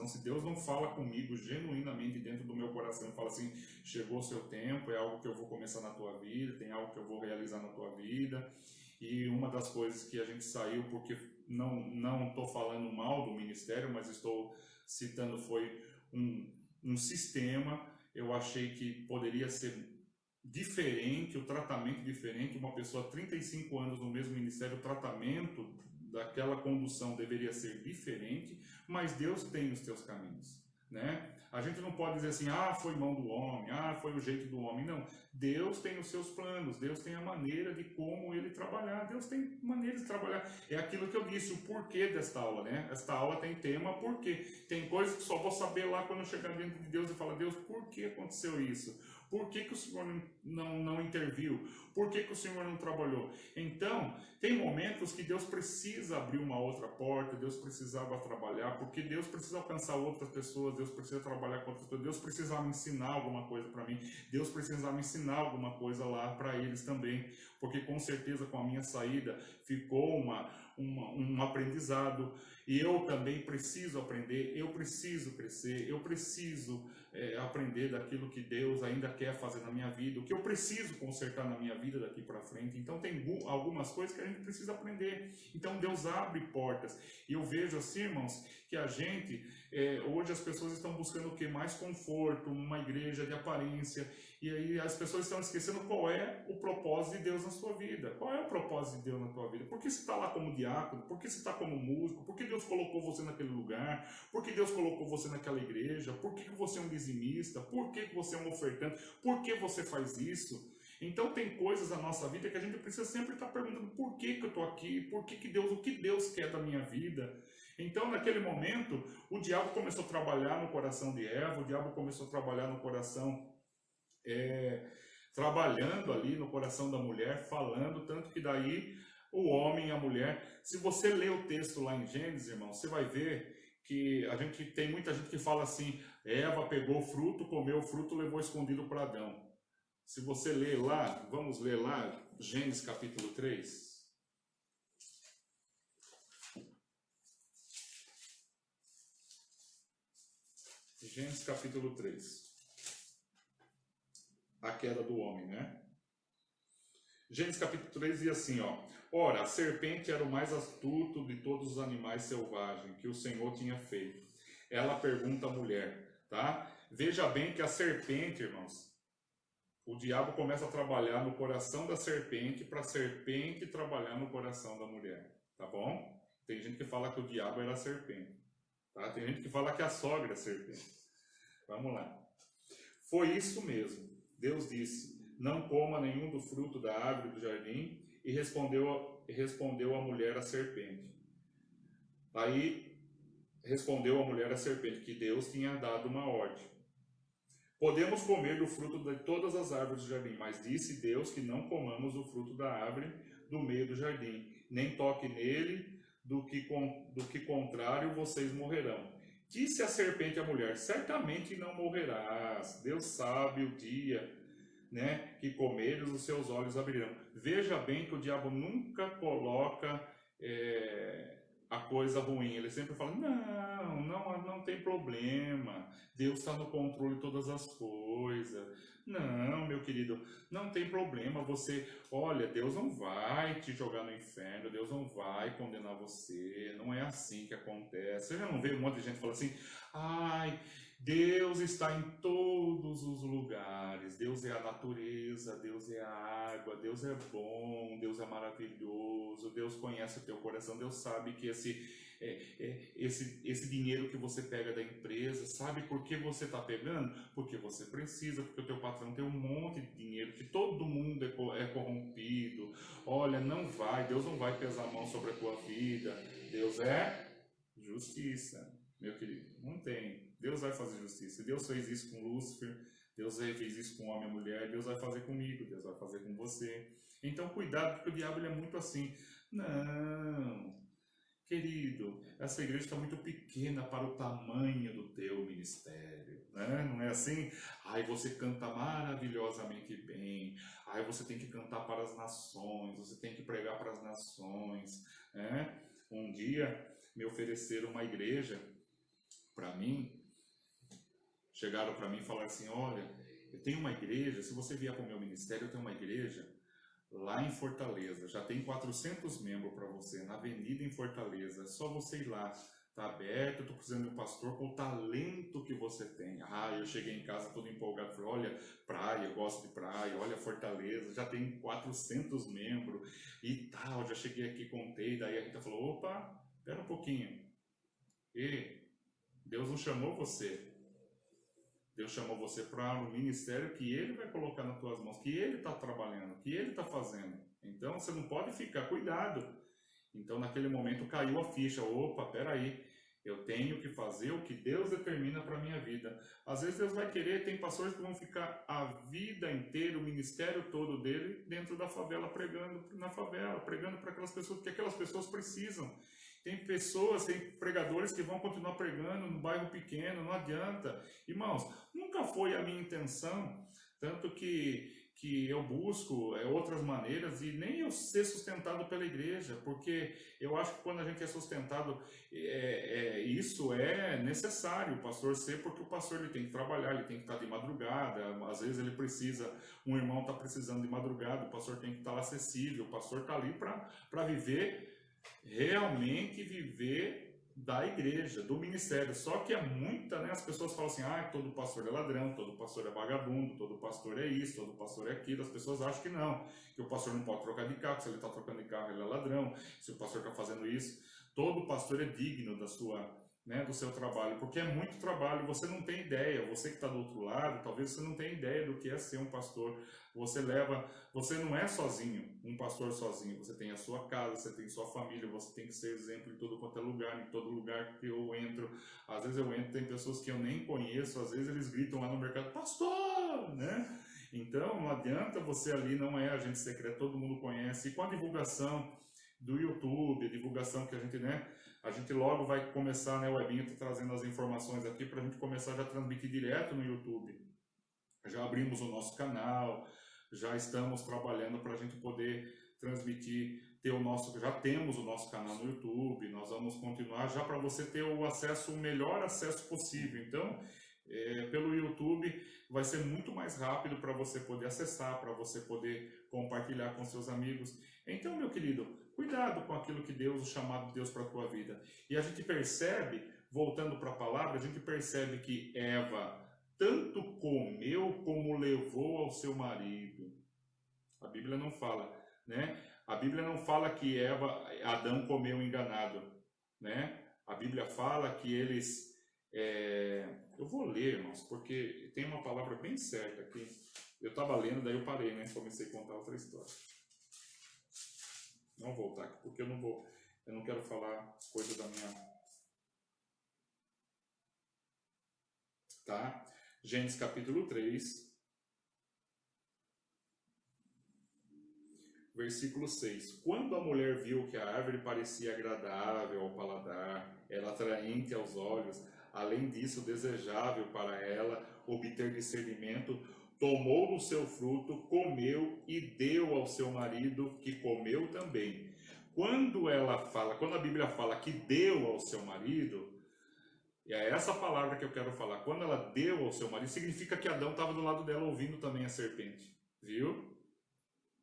Se Deus não fala comigo genuinamente dentro do meu coração e fala assim, chegou o seu tempo, é algo que eu vou começar na tua vida, tem algo que eu vou realizar na tua vida. E uma das coisas que a gente saiu, porque não estou falando mal do ministério, mas estou citando, foi um sistema. Eu achei que poderia ser diferente, o tratamento diferente. Uma pessoa 35 anos no mesmo ministério, o tratamento daquela condução deveria ser diferente, mas Deus tem os seus caminhos, né? A gente não pode dizer assim, foi mão do homem, foi o jeito do homem. Não, Deus tem os seus planos, Deus tem a maneira de como ele trabalhar, Deus tem maneiras de trabalhar. É aquilo que eu disse, o porquê desta aula, né? Esta aula tem tema porquê. Tem coisas que só vou saber lá quando eu chegar dentro de Deus e falar, Deus, por que aconteceu isso? Por que que o Senhor não interviu? Por que que o Senhor não trabalhou? Então, tem momentos que Deus precisa abrir uma outra porta, Deus precisava trabalhar, porque Deus precisa alcançar outras pessoas, Deus precisa trabalhar com outras pessoas, Deus precisa me ensinar alguma coisa para mim, Deus precisa me ensinar alguma coisa lá para eles também, porque com certeza com a minha saída ficou um aprendizado, e eu também preciso aprender, eu preciso crescer, eu preciso aprender daquilo que Deus ainda quer fazer na minha vida, o que eu preciso consertar na minha vida daqui para frente. Então tem algumas coisas que a gente precisa aprender. Então Deus abre portas. E eu vejo assim, irmãos, que a gente, hoje as pessoas estão buscando o que? Mais conforto, uma igreja de aparência. E aí as pessoas estão esquecendo qual é o propósito de Deus na sua vida. Qual é o propósito de Deus na tua vida? Por que você está lá como diácono? Por que você está como músico? Por que Deus colocou você naquele lugar? Por que Deus colocou você naquela igreja? Por que você é um dizimista? Por que você é um ofertante? Por que você faz isso? Então tem coisas na nossa vida que a gente precisa sempre estar perguntando por que eu estou aqui? Por que Deus, o que Deus quer da minha vida? Então, naquele momento, o diabo começou a trabalhar no coração de Eva, o diabo começou a trabalhar no coração, trabalhando ali no coração da mulher, falando, tanto que daí o homem e a mulher, se você ler o texto lá em Gênesis, irmão, você vai ver que tem muita gente que fala assim, Eva pegou o fruto, comeu o fruto, levou escondido para Adão. Se você ler lá, vamos ler lá, Gênesis capítulo 3. Gênesis capítulo 3. A queda do homem, né? Gênesis capítulo 3 diz assim, ó. Ora, a serpente era o mais astuto de todos os animais selvagens que o Senhor tinha feito. Ela pergunta à mulher, tá? Veja bem que a serpente, irmãos, o diabo começa a trabalhar no coração da serpente para a serpente trabalhar no coração da mulher, tá bom? Tem gente que fala que o diabo era a serpente, tá? Tem gente que fala que a sogra é a serpente. Vamos lá. Foi isso mesmo. Deus disse, não coma nenhum do fruto da árvore do jardim, e respondeu a mulher a serpente. Aí respondeu a mulher a serpente que Deus tinha dado uma ordem. Podemos comer do fruto de todas as árvores do jardim, mas disse Deus que não comamos do fruto da árvore do meio do jardim, nem toque nele, do que contrário vocês morrerão. Disse a serpente à mulher, certamente não morrerás, Deus sabe o dia, né, que comeres, os seus olhos abrirão. Veja bem que o diabo nunca coloca a coisa ruim, ele sempre fala, não tem problema, Deus está no controle de todas as coisas. Não, meu querido, não tem problema, olha, Deus não vai te jogar no inferno, Deus não vai condenar você, não é assim que acontece. Você já não vê um monte de gente falando assim, ai, Deus está em todos os lugares, Deus é a natureza, Deus é a água, Deus é bom, Deus é maravilhoso, Deus conhece o teu coração, Deus sabe que esse dinheiro que você pega da empresa, sabe por que você está pegando? Porque você precisa, porque o teu patrão tem um monte de dinheiro, que todo mundo é corrompido. Olha, Deus não vai pesar a mão sobre a tua vida, Deus é justiça. Meu querido, não tem. Deus vai fazer justiça. Deus fez isso com Lúcifer, Deus fez isso com o homem e a mulher, Deus vai fazer comigo, Deus vai fazer com você. Então cuidado, porque o diabo ele é muito assim. Não, querido, essa igreja está muito pequena para o tamanho do teu ministério, né? Não é assim? Ai, você canta maravilhosamente bem. Ai, você tem que cantar para as nações, você tem que pregar para as nações, né? Um dia me ofereceram uma igreja para mim, chegaram para mim e falaram assim, olha, eu tenho uma igreja, se você vier para o meu ministério, eu tenho uma igreja lá em Fortaleza, já tem 400 membros para você, na avenida em Fortaleza, é só você ir lá, tá aberto, eu tô precisando de um pastor com o talento que você tem. Eu cheguei em casa todo empolgado, falei, olha, praia, eu gosto de praia, olha Fortaleza, já tem 400 membros e tal, já cheguei aqui, contei, daí a Rita falou, opa, espera um pouquinho, Deus não chamou você. Deus chamou você para um ministério que Ele vai colocar nas tuas mãos, que Ele está trabalhando, que Ele está fazendo. Então você não pode ficar, cuidado. Então naquele momento caiu a ficha, opa, peraí, Eu tenho que fazer o que Deus determina para a minha vida. Às vezes Deus vai querer, tem pastores que vão ficar a vida inteira, o ministério todo dele, dentro da favela, pregando na favela, pregando para aquelas pessoas, porque aquelas pessoas precisam. Tem pessoas, tem pregadores que vão continuar pregando no bairro pequeno, não adianta. Irmãos, nunca foi a minha intenção, tanto que eu busco outras maneiras e nem eu ser sustentado pela igreja, porque eu acho que quando a gente é sustentado, isso é necessário, o pastor ser, porque o pastor ele tem que trabalhar, ele tem que estar de madrugada, às vezes ele precisa, um irmão está precisando de madrugada, o pastor tem que estar acessível, o pastor está ali para viver, realmente viver da igreja, do ministério. Só que é muita, né? As pessoas falam assim, todo pastor é ladrão, todo pastor é vagabundo, todo pastor é isso, todo pastor é aquilo. As pessoas acham que não, que o pastor não pode trocar de carro, se ele está trocando de carro ele é ladrão, se o pastor está fazendo isso. Todo pastor é digno da sua, né, do seu trabalho, porque é muito trabalho, você não tem ideia, você que está do outro lado, talvez você não tenha ideia do que é ser um pastor. Você não é sozinho, um pastor sozinho, você tem a sua casa, você tem sua família, você tem que ser exemplo em todo quanto é lugar, em todo lugar que eu entro. Às vezes eu entro, tem pessoas que eu nem conheço, às vezes eles gritam lá no mercado, pastor, né? Então não adianta, você ali não é agente secreto, todo mundo conhece. E com a divulgação do YouTube, a divulgação que a gente, né? A gente logo vai começar, né? O Webinho está trazendo as informações aqui para a gente começar já a transmitir direto no YouTube. Já abrimos o nosso canal, já estamos trabalhando para a gente poder transmitir, já temos o nosso canal no YouTube, nós vamos continuar já para você ter o melhor acesso possível. Então, pelo YouTube vai ser muito mais rápido para você poder acessar, para você poder compartilhar com seus amigos. Então, meu querido, cuidado com aquilo que Deus, o chamado de Deus para a tua vida. E a gente percebe, voltando para a palavra, a gente percebe que Eva tanto comeu como levou ao seu marido. A Bíblia não fala, né? A Bíblia não fala que Adão comeu enganado, né? A Bíblia fala que eles... eu vou ler, irmãos, porque tem uma palavra bem certa aqui. Eu estava lendo, daí eu parei, né? Comecei a contar outra história. Vamos voltar aqui, porque eu não quero falar coisa da minha... Tá? Gênesis capítulo 3, versículo 6. Quando a mulher viu que a árvore parecia agradável ao paladar, era atraente aos olhos, além disso desejável para ela obter discernimento, tomou do seu fruto, comeu e deu ao seu marido, que comeu também. Quando a Bíblia fala que deu ao seu marido, e é essa palavra que eu quero falar. Quando ela deu ao seu marido, significa que Adão estava do lado dela ouvindo também a serpente. Viu?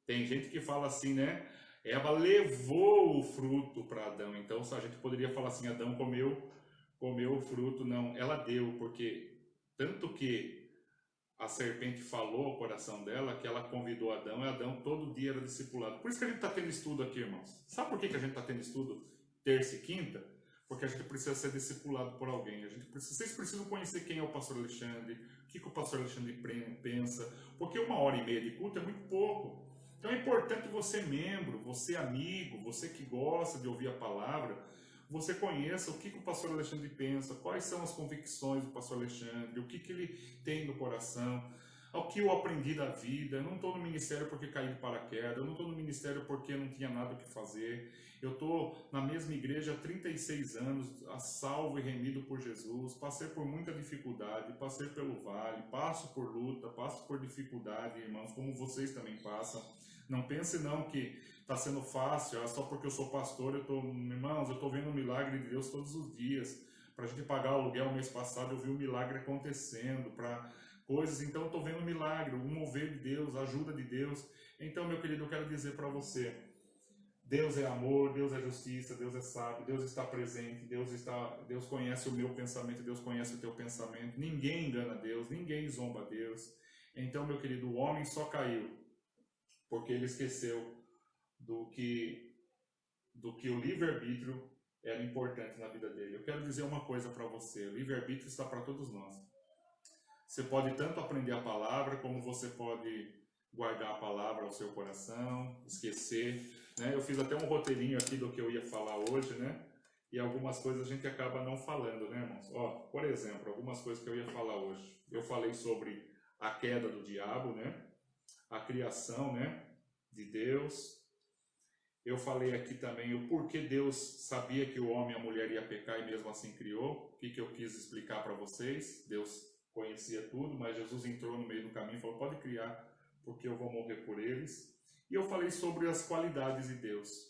Tem gente que fala assim, né? Eva levou o fruto para Adão. Então, a gente poderia falar assim, Adão comeu o fruto. Não, ela deu, porque tanto que a serpente falou ao coração dela, que ela convidou Adão, e Adão todo dia era discipulado. Por isso que a gente está tendo estudo aqui, irmãos. Sabe por que a gente está tendo estudo terça e quinta? Porque a gente precisa ser discipulado por alguém. Vocês precisam conhecer quem é o pastor Alexandre, o que o pastor Alexandre pensa, porque 1h30 de culto é muito pouco. Então é importante você membro, você amigo, você que gosta de ouvir a palavra, você conheça o que o pastor Alexandre pensa, quais são as convicções do pastor Alexandre, o que ele tem no coração, o que eu aprendi da vida. Eu não estou no ministério porque caí de paraquedas, eu não estou no ministério porque eu não tinha nada o que fazer. Eu estou na mesma igreja há 36 anos, salvo e remido por Jesus, passei por muita dificuldade, passei pelo vale, passo por luta, passo por dificuldade, irmãos, como vocês também passam. Não pense não que está sendo fácil, só porque eu sou pastor, irmãos, eu estou vendo o milagre de Deus todos os dias. Para a gente pagar o aluguel mês passado, eu vi o milagre acontecendo, para coisas, então eu estou vendo o milagre, o mover de Deus, a ajuda de Deus. Então, meu querido, eu quero dizer para você, Deus é amor, Deus é justiça, Deus é sábio, Deus está presente, Deus conhece o meu pensamento, Deus conhece o teu pensamento. Ninguém engana Deus, ninguém zomba Deus. Então, meu querido, o homem só caiu porque ele esqueceu do que o livre-arbítrio era importante na vida dele. Eu quero dizer uma coisa para você, o livre-arbítrio está para todos nós. Você pode tanto aprender a palavra, como você pode guardar a palavra ao seu coração, esquecer, né? Eu fiz até um roteirinho aqui do que eu ia falar hoje, né? E algumas coisas a gente acaba não falando, né, irmãos? Ó, por exemplo, algumas coisas que eu ia falar hoje. Eu falei sobre a queda do diabo, né? A criação, né, de Deus. Eu falei aqui também o porquê Deus sabia que o homem e a mulher ia pecar e mesmo assim criou. O que eu quis explicar para vocês. Deus conhecia tudo, mas Jesus entrou no meio do caminho e falou, pode criar, porque eu vou morrer por eles. E eu falei sobre as qualidades de Deus.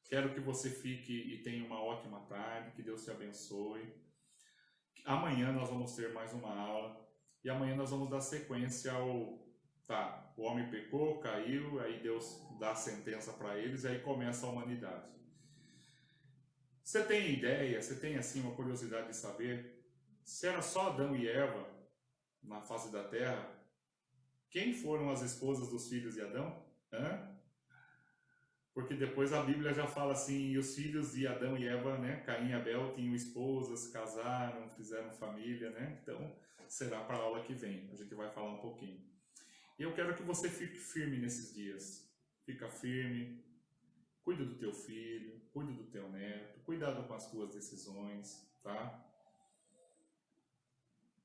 Quero que você fique e tenha uma ótima tarde, que Deus te abençoe. Amanhã nós vamos ter mais uma aula e amanhã nós vamos dar sequência ao... Tá, o homem pecou, caiu, aí Deus dá a sentença para eles e aí começa a humanidade. Você tem ideia, você tem assim uma curiosidade de saber se era só Adão e Eva na face da terra? Quem foram as esposas dos filhos de Adão? Hã? Porque depois a Bíblia já fala assim, e os filhos de Adão e Eva, né, Caim e Abel tinham esposas, casaram, fizeram família, né? Então, será para a aula que vem, a gente vai falar um pouquinho. E eu quero que você fique firme nesses dias. Fica firme, cuida do teu filho, cuida do teu neto, cuidado com as tuas decisões, tá?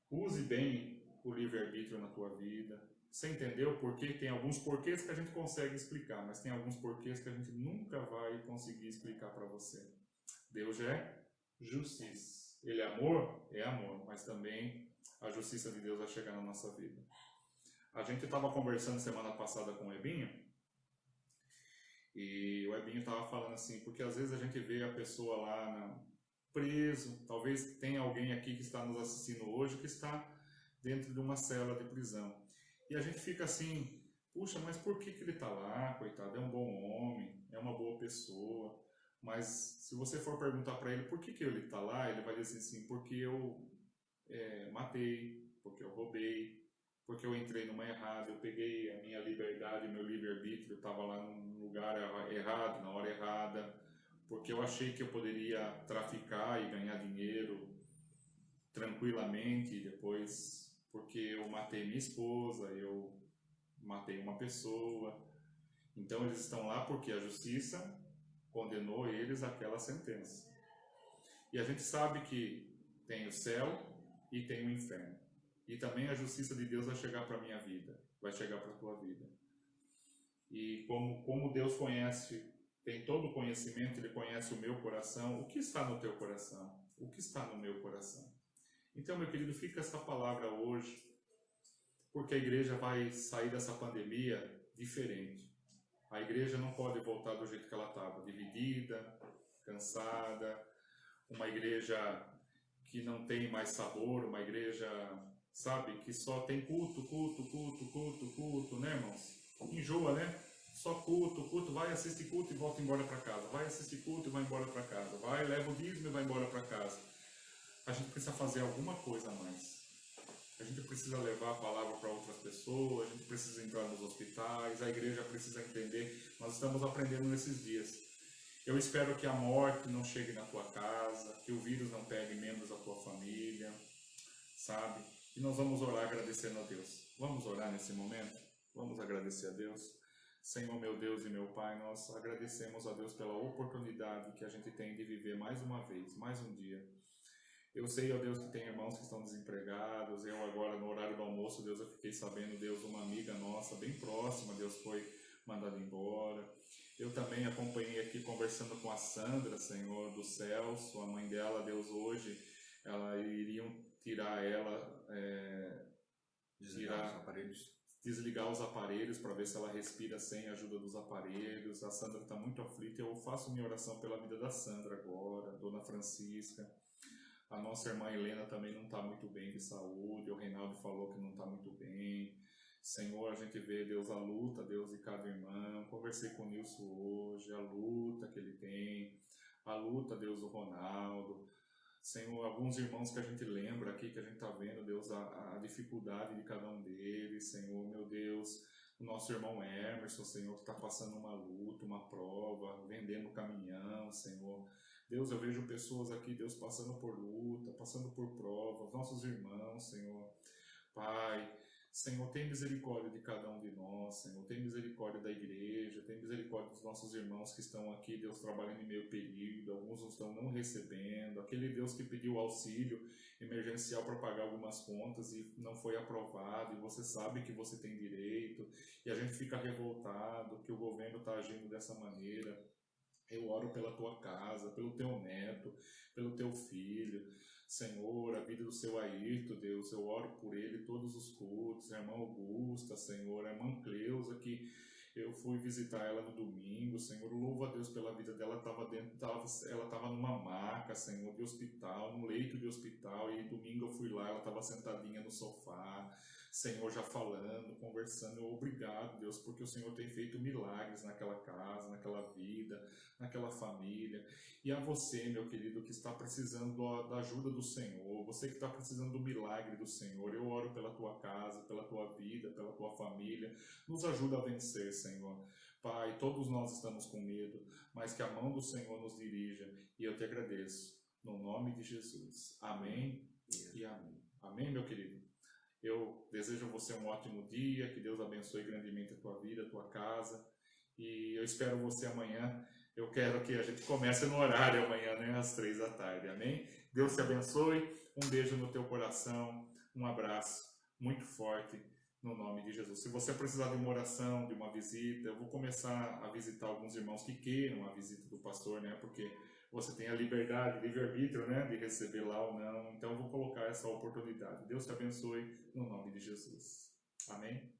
Use bem o livre-arbítrio na tua vida. Você entendeu por quê? Tem alguns porquês que a gente consegue explicar, mas tem alguns porquês que a gente nunca vai conseguir explicar para você. Deus é justiça. Ele é amor, mas também a justiça de Deus vai chegar na nossa vida. A gente estava conversando semana passada com o Ebinho, e o Ebinho estava falando assim, porque às vezes a gente vê a pessoa lá preso, talvez tenha alguém aqui que está nos assistindo hoje que está dentro de uma cela de prisão. E a gente fica assim, puxa, mas por que ele está lá, coitado? É um bom homem, é uma boa pessoa. Mas se você for perguntar para ele por que ele está lá, ele vai dizer assim, porque eu matei, porque eu roubei, porque eu entrei numa errada, eu peguei a minha liberdade, meu livre-arbítrio, eu estava lá num lugar errado, na hora errada, porque eu achei que eu poderia traficar e ganhar dinheiro tranquilamente, e depois porque eu matei minha esposa, eu matei uma pessoa. Então eles estão lá porque a justiça condenou eles àquela sentença. E a gente sabe que tem o céu e tem o inferno. E também a justiça de Deus vai chegar para a minha vida, vai chegar para a tua vida. E como Deus conhece, tem todo o conhecimento, Ele conhece o meu coração. O que está no teu coração? O que está no meu coração? Então, meu querido, fica essa palavra hoje, porque a igreja vai sair dessa pandemia diferente. A igreja não pode voltar do jeito que ela estava, dividida, cansada, uma igreja que não tem mais sabor, uma igreja, sabe, que só tem culto, né, irmãos? Enjoa, né? Só culto, vai assistir culto e volta embora para casa, vai assistir culto e vai embora para casa, vai, leva o dízimo e vai embora para casa. A gente precisa fazer alguma coisa a mais. A gente precisa levar a palavra para outras pessoas, a gente precisa entrar nos hospitais, a igreja precisa entender. Nós estamos aprendendo nesses dias. Eu espero que a morte não chegue na tua casa, que o vírus não pegue membros da tua família, sabe? E nós vamos orar agradecendo a Deus. Vamos orar nesse momento? Vamos agradecer a Deus? Senhor, meu Deus e meu Pai, nós agradecemos a Deus pela oportunidade que a gente tem de viver mais uma vez, mais um dia. Eu sei, ó Deus, que tem irmãos que estão desempregados. Eu agora, no horário do almoço, Deus, eu fiquei sabendo, Deus, uma amiga nossa, bem próxima, Deus, foi mandada embora. Eu também acompanhei aqui, conversando com a Sandra, Senhor, do Celso, a mãe dela, Deus, hoje, iriam tirar ela, desligar os aparelhos para ver se ela respira sem a ajuda dos aparelhos. A Sandra está muito aflita. Eu faço minha oração pela vida da Sandra agora, Dona Francisca. A nossa irmã Helena também não está muito bem de saúde. O Reinaldo falou que não está muito bem. Senhor, a gente vê, Deus, a luta, Deus, de cada irmão. Conversei com o Nilson hoje, a luta que ele tem. A luta, Deus, do Ronaldo. Senhor, alguns irmãos que a gente lembra aqui, que a gente está vendo, Deus, a dificuldade de cada um deles. Senhor, meu Deus, o nosso irmão Emerson, Senhor, que está passando uma luta, uma prova, vendendo caminhão, Senhor. Deus, eu vejo pessoas aqui, Deus, passando por luta, passando por provas, nossos irmãos, Senhor. Pai, Senhor, tem misericórdia de cada um de nós, Senhor, tem misericórdia da igreja, tem misericórdia dos nossos irmãos que estão aqui, Deus, trabalhando em meio período, alguns não estão não recebendo, aquele Deus que pediu auxílio emergencial para pagar algumas contas e não foi aprovado, e você sabe que você tem direito, e a gente fica revoltado que o governo está agindo dessa maneira. Eu oro pela tua casa, pelo teu neto, pelo teu filho. Senhor, a vida do seu Ayrton, Deus, eu oro por ele todos os cultos. A irmã Augusta, Senhor, a irmã Cleusa, que eu fui visitar ela no domingo, Senhor, louvo a Deus pela vida dela, ela estava numa maca, Senhor, de hospital, num leito de hospital, e domingo eu fui lá, ela estava sentadinha no sofá, Senhor, já falando, conversando. Obrigado, Deus, porque o Senhor tem feito milagres naquela casa, naquela vida, naquela família. E a você, meu querido, que está precisando da ajuda do Senhor, você que está precisando do milagre do Senhor, eu oro pela tua casa, pela tua vida, pela tua família. Nos ajuda a vencer, Senhor. Pai, todos nós estamos com medo, mas que a mão do Senhor nos dirija, e eu te agradeço, no nome de Jesus. Amém e amém. Amém, meu querido? Eu desejo a você um ótimo dia, que Deus abençoe grandemente a tua vida, a tua casa, e eu espero você amanhã. Eu quero que a gente comece no horário amanhã, né, às 3 da tarde, amém? Deus te abençoe, um beijo no teu coração, um abraço muito forte, no nome de Jesus. Se você precisar de uma oração, de uma visita, eu vou começar a visitar alguns irmãos que queiram a visita do pastor, né, porque você tem a liberdade, livre-arbítrio, né, de receber lá ou não. Então, eu vou colocar essa oportunidade. Deus te abençoe, no nome de Jesus. Amém?